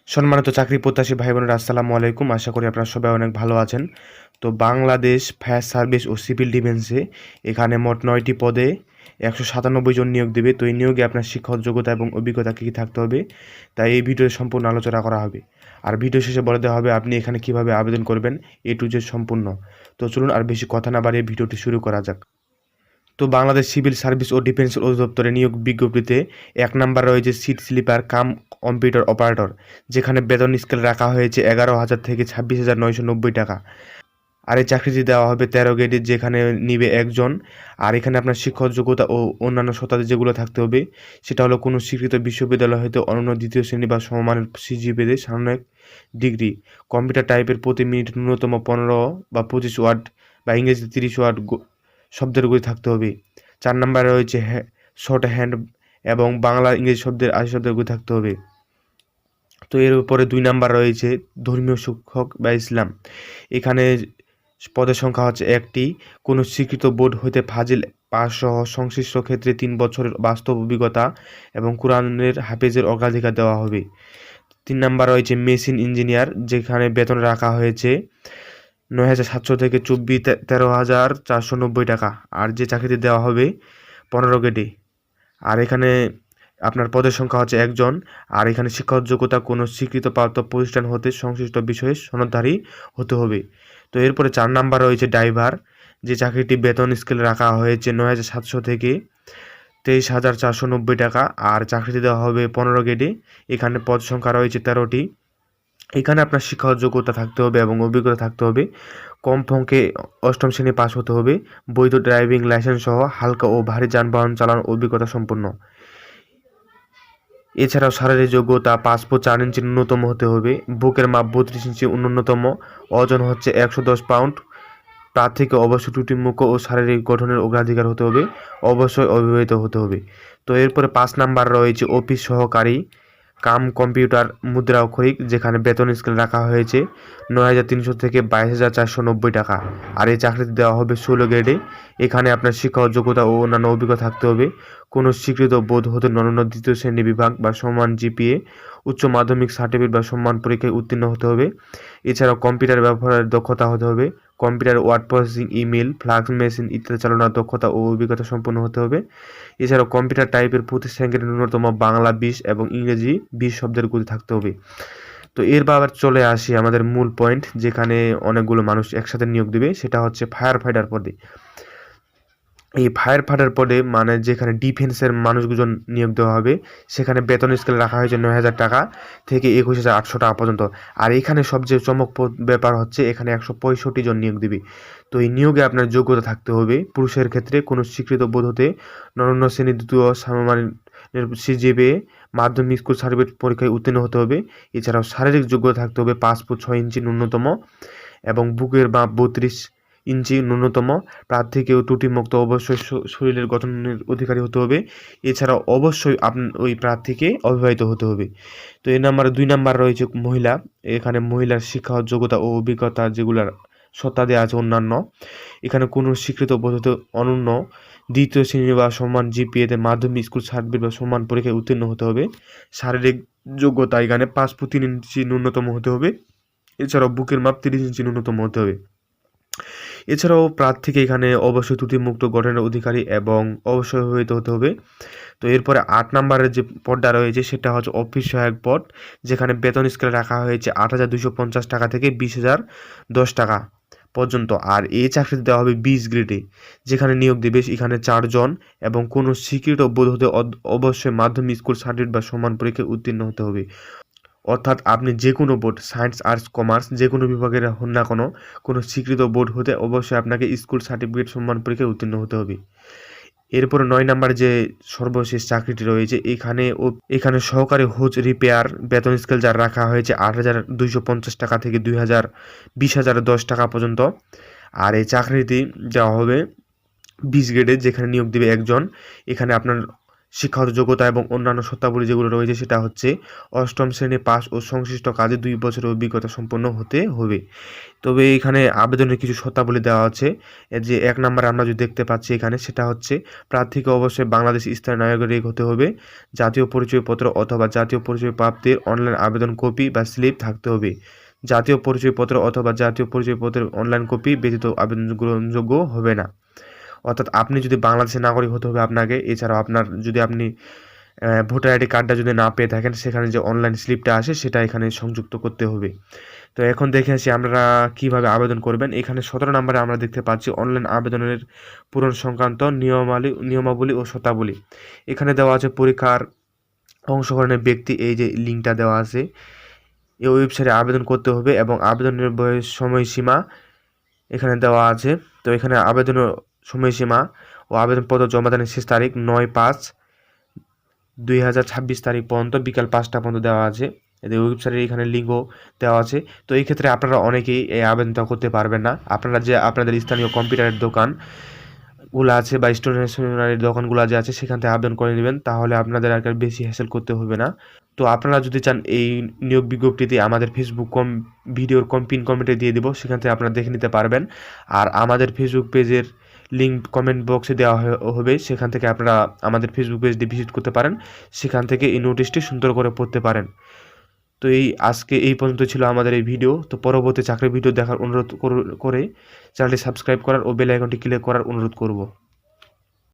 সম্মানিত চাকরি প্রত্যাশী ভাই বোনেরা আসসালামু আলাইকুম। আশা করি আপনারা সবাই অনেক ভালো আছেন। তো বাংলাদেশ ফায়ার সার্ভিস ও সিভিল ডিফেন্সে এখানে মোট ৯টি পদে ১৯৭ জন নিয়োগ দেবে। তো এই নিয়োগে আপনার শিক্ষাগত যোগ্যতা এবং অভিজ্ঞতা কী কী থাকতে হবে, তাই এই ভিডিওতে সম্পূর্ণ আলোচনা করা হবে। আর ভিডিও শেষে বলে দেওয়া হবে আপনি এখানে কিভাবে আবেদন করবেন, এ টু জেড সম্পূর্ণ। তো চলুন আর বেশি কথা না বাড়িয়ে ভিডিওটি শুরু করা যাক। তো বাংলাদেশ সিভিল সার্ভিস ও ডিফেন্স অধিদপ্তরে নিয়োগ বিজ্ঞপ্তিতে ১ নাম্বার রয়েছে সিট স্লিপার কাম কম্পিউটার অপারেটর, যেখানে বেতন স্কেল রাখা হয়েছে ১১,০০০ থেকে ২৬,৯৯০ টাকা। আর এই চাকরিটি দেওয়া হবে ১৩ গ্রেডের, যেখানে নিবে একজন। আর এখানে আপনার শিক্ষক যোগ্যতা ও অন্যান্য শর্তাদি যেগুলো থাকতে হবে সেটা হলো কোনো স্বীকৃত বিশ্ববিদ্যালয় হতে অনন্য দ্বিতীয় শ্রেণী বা সমমানের সিজিপিএতে সাময়িক ডিগ্রি, কম্পিউটার টাইপের প্রতি মিনিট ন্যূনতম ১৫ বা ২৫ ওয়ার্ড বা ইংরেজিতে ৩০ ওয়ার্ড শব্দের গতি থাকতে হবে। ৪ নম্বরে রয়েছে শর্ট হ্যান্ড এবং বাংলা ইংরেজি শব্দের ৮০ শব্দের গতি থাকতে হবে। তো এর উপরে ২ নাম্বার রয়েছে ধর্মীয় শিক্ষক বা ইসলাম। এখানে পদের সংখ্যা হচ্ছে ১টি। কোনো স্বীকৃত বোর্ড হতে ফাজিল পাস সহ সংশ্লিষ্ট ক্ষেত্রে ৩ বছরের বাস্তব অভিজ্ঞতা এবং কোরআনের হাফেজের অগ্রাধিকার দেওয়া হবে। ৩ নাম্বার রয়েছে মেশিন ইঞ্জিনিয়ার, যেখানে বেতন রাখা হয়েছে ৯,৭০০ থেকে ১৩,৪৯০ টাকা। আর যে চাকরিটি দেওয়া হবে ১৫ গ্রেডে। আর এখানে আপনার পদের সংখ্যা হচ্ছে একজন। আর এখানে শিক্ষাগত যোগ্যতা কোনো স্বীকৃতপ্রাপ্ত প্রতিষ্ঠান হতে সংশ্লিষ্ট বিষয়ে সনদধারী হতে হবে। তো এরপরে ৪ নাম্বার রয়েছে ড্রাইভার, যে চাকরিটি বেতন স্কেল রাখা হয়েছে ৯,৭০০ থেকে ২৩,৪৯০ টাকা। আর চাকরিটি দেওয়া হবে ১৫ গ্রেডে। এখানে পদ সংখ্যা রয়েছে ১৩টি। এখানে আপনার শিক্ষাগত যোগ্যতা থাকতে হবে এবং অভিজ্ঞতা থাকতে হবে। কমপক্ষে ৮ম শ্রেণী পাস হতে হবে। বৈধ ড্রাইভিং লাইসেন্স সহ হালকা ও ভারী যানবাহন চালানোর অভিজ্ঞতা সম্পন্ন। এছাড়াও শারীরিক যোগ্যতা ৫ ফুট ৪ ইঞ্চি ন্যূনতম হতে হবে। বুকের মাপ ৩২ ইঞ্চি ন্যূনতম। ওজন হচ্ছে ১১০ পাউন্ড। প্রার্থীকে অবশ্যই ত্রুটিমুক্ত ও শারীরিক গঠনের অগ্রাধিকার হতে হবে। অবশ্যই অবিবাহিত হতে হবে। তো এরপরে ৫ নাম্বার রয়েছে অফিস সহকারী কাম কম্পিউটার মুদ্রা অক্ষরিক, যেখানে বেতন স্কেল রাখা হয়েছে ৯,৩০০ থেকে ২২,৪৯০ টাকা। আর এই চাকরিতে দেওয়া হবে ১৬ গ্রেডে। এখানে আপনার শিক্ষাগত যোগ্যতা ও অন্যান্য অভিজ্ঞতা থাকতে হবে। কোনো স্বীকৃত বোর্ড হতে অনন্য দ্বিতীয় শ্রেণী বিভাগ বা সমান জিপিএ, উচ্চ মাধ্যমিক সার্টিফিকেট বা সম্মান পরীক্ষায় উত্তীর্ণ হতে হবে। এছাড়াও কম্পিউটার ব্যবহারের দক্ষতা হতে হবে। Computer word processing, email, fax machine ইত্যাদি চালানোর দক্ষতা ও অভিজ্ঞতা সম্পন্ন হতে হবে। এছাড়াও কম্পিউটার টাইপের প্রতি সেকেন্ডে ন্যূনতম বাংলা ২০ এবং ইংরেজি ২০ শব্দের গতি থাকতে হবে। তো এরপর আবার চলে আসি আমাদের মূল পয়েন্ট, যেখানে অনেকগুলো মানুষ একসাথে নিয়োগ দেবে, সেটা হচ্ছে ফায়ার ফাইটার পদে। এই ফায়ার ফাইটার পদে মানে যেখানে ডিফেন্সের মানুষজন নিয়োগ দেওয়া হবে, সেখানে বেতন স্কেল রাখা হয়েছে ৯,০০০ টাকা থেকে ২১,৮০০ টাকা পর্যন্ত। আর এখানে সবচেয়ে চমকপ্রদ ব্যাপার হচ্ছে এখানে ১৬৫ জন নিয়োগ দিবে। তো এই নিয়োগে আপনার যোগ্যতা থাকতে হবে পুরুষের ক্ষেত্রে কোনো স্বীকৃত বোর্ড হতে নগণ্য শ্রেণী দ্বিতীয় সমমানের সিজিপিএ মাধ্যমিক স্কুল সার্টিফিকেট পরীক্ষায় উত্তীর্ণ হতে হবে। এছাড়াও শারীরিক যোগ্যতা থাকতে হবে ৫ ফুট ৬ ইঞ্চি ন্যূনতম এবং বুকের মাপ ৩২ ইঞ্চি ন্যূনতম। প্রার্থীকেও ত্রুটিমুক্ত, অবশ্যই শরীরের গঠনের অধিকারী হতে হবে। এছাড়াও অবশ্যই ওই প্রার্থীকে অবিবাহিত হতে হবে। তো এই নাম্বারে ২ নাম্বার রয়েছে মহিলা। এখানে মহিলার শিক্ষাগত যোগ্যতা ও অভিজ্ঞতা যেগুলার শর্তাদি আছে অন্যান্য। এখানে কোনো স্বীকৃত পদ্ধতি অনন্য দ্বিতীয় শ্রেণী বা সমান জিপিএতে মাধ্যমিক স্কুল সার্টিফিকেট বা সমান পরীক্ষায় উত্তীর্ণ হতে হবে। শারীরিক যোগ্যতা এখানে ৫ ফুট ৩ ইঞ্চি ন্যূনতম হতে হবে। এছাড়াও বুকের মাপ ৩০ ইঞ্চি ন্যূনতম হতে হবে। এছাড়াও প্রার্থীকে এখানে অবশ্যই ত্রুটিমুক্ত গঠনের অধিকারী এবং অবশ্যই অবিবাহিত হতে হবে। তো এরপরে ৮ নাম্বারের যে পদটা রয়েছে সেটা হচ্ছে অফিস সহায়ক পদ, যেখানে বেতন স্কেল রাখা হয়েছে ৮,২৫০ টাকা থেকে ২০,০১০ টাকা পর্যন্ত। আর এই চাকরিতে দেওয়া হবে ২০ গ্রেডে, যেখানে নিয়োগ দেবে এখানে ৪ জন এবং কোনো স্বীকৃত বোর্ড হতে অবশ্যই মাধ্যমিক স্কুল সার্টিফিকেট বা সমান পরীক্ষায় উত্তীর্ণ হতে হবে। অর্থাৎ আপনি যে কোনো বোর্ড, সায়েন্স, আর্টস, কমার্স যে কোনো বিভাগের হন না কোনো স্বীকৃত বোর্ড হতে অবশ্যই আপনাকে স্কুল সার্টিফিকেট সম্মান পরীক্ষায় উত্তীর্ণ হতে হবে। এরপরে ৯ নাম্বার যে সর্বশেষ চাকরিটি রয়েছে, এখানে সহকারী হোজ রিপেয়ার বেতন স্কেল যার রাখা হয়েছে ৮,২৫০ টাকা থেকে ২০,০১০ টাকা পর্যন্ত। আর এই চাকরিটি দেওয়া হবে ২০ গ্রেডে, যেখানে নিয়োগ দেবে একজন। এখানে আপনার শিক্ষাগত যোগ্যতা এবং অন্যান্য শর্তাবলী যেগুলো রয়েছে সেটা হচ্ছে অষ্টম শ্রেণী পাস ও সংশ্লিষ্ট কাজে 2 বছরের অভিজ্ঞতা সম্পন্ন হতে হবে। তবে এখানে আবেদনের কিছু শর্তাবলী দেওয়া আছে। যে 1 নম্বরে আমরা যদি দেখতে পাচ্ছি এখানে, সেটা হচ্ছে প্রার্থীকে অবশ্যই বাংলাদেশ স্থায়ী নাগরিক হতে হবে, জাতীয় পরিচয়পত্র অথবা জাতীয় পরিচয় প্রাপ্তির অনলাইন আবেদন কপি বা স্লিপ থাকতে হবে। জাতীয় পরিচয়পত্র অথবা জাতীয় পরিচয়পত্রের অনলাইন কপি ব্যতীত আবেদন গ্রহণযোগ্য হবে না। অর্থাৎ আপনি যদি বাংলাদেশের নাগরিক হতে হবে আপনাকে, এছাড়াও আপনার যদি আপনি ভোটার আইডি কার্ডটা যদি না পেয়ে থাকেন, সেখানে যে অনলাইন স্লিপটা আসে সেটা এখানে সংযুক্ত করতে হবে। তো এখন দেখে আসি আপনারা কীভাবে আবেদন করবেন। এখানে 17 নম্বরে আমরা দেখতে পাচ্ছি অনলাইন আবেদনের পূরণ সংক্রান্ত নিয়মাবলী ও শর্তাবলী। এখানে দেওয়া আছে পরীক্ষার অংশগ্রহণের ব্যক্তি, এই যে লিঙ্কটা দেওয়া আছে, এই ওয়েবসাইটে আবেদন করতে হবে এবং আবেদনের সময়সীমা এখানে দেওয়া আছে। তো এখানে আবেদনের সময়সীমা ও আবেদনপত্র জমাদানের শেষ তারিখ 9/5/2026 তারিখ পর্যন্ত বিকাল 5টা পর্যন্ত দেওয়া আছে। এদের ওয়েবসাইটের এখানে লিঙ্কও দেওয়া আছে। তো এই ক্ষেত্রে আপনারা অনেকেই এই আবেদনটা করতে পারবেন না। আপনারা যে আপনাদের স্থানীয় কম্পিউটারের দোকানগুলো আছে বা স্টেশনারির দোকানগুলো যে আছে সেখান থেকে আবেদন করে নেবেন, তাহলে আপনাদের আর বেশি হ্যাসেল করতে হবে না। তো আপনারা যদি চান এই নিয়োগ বিজ্ঞপ্তিতে আমাদের ফেসবুক ভিডিওর পিন কমেন্টে দিয়ে দেবো, সেখান থেকে আপনারা দেখে নিতে পারবেন। আর আমাদের ফেসবুক পেজের লিঙ্ক কমেন্ট বক্সে দেওয়া হবে, সেখান থেকে আপনারা আমাদের ফেসবুক পেজটি ভিজিট করতে পারেন, সেখান থেকে এই নোটিশটি সুন্দর করে পড়তে পারেন। তো আজকে এই পর্যন্ত ছিল আমাদের এই ভিডিও। তো পরবর্তী চাকরির ভিডিও দেখার অনুরোধ করে চ্যানেলটি সাবস্ক্রাইব করার ও বেল আইকনটি ক্লিক করার অনুরোধ করব।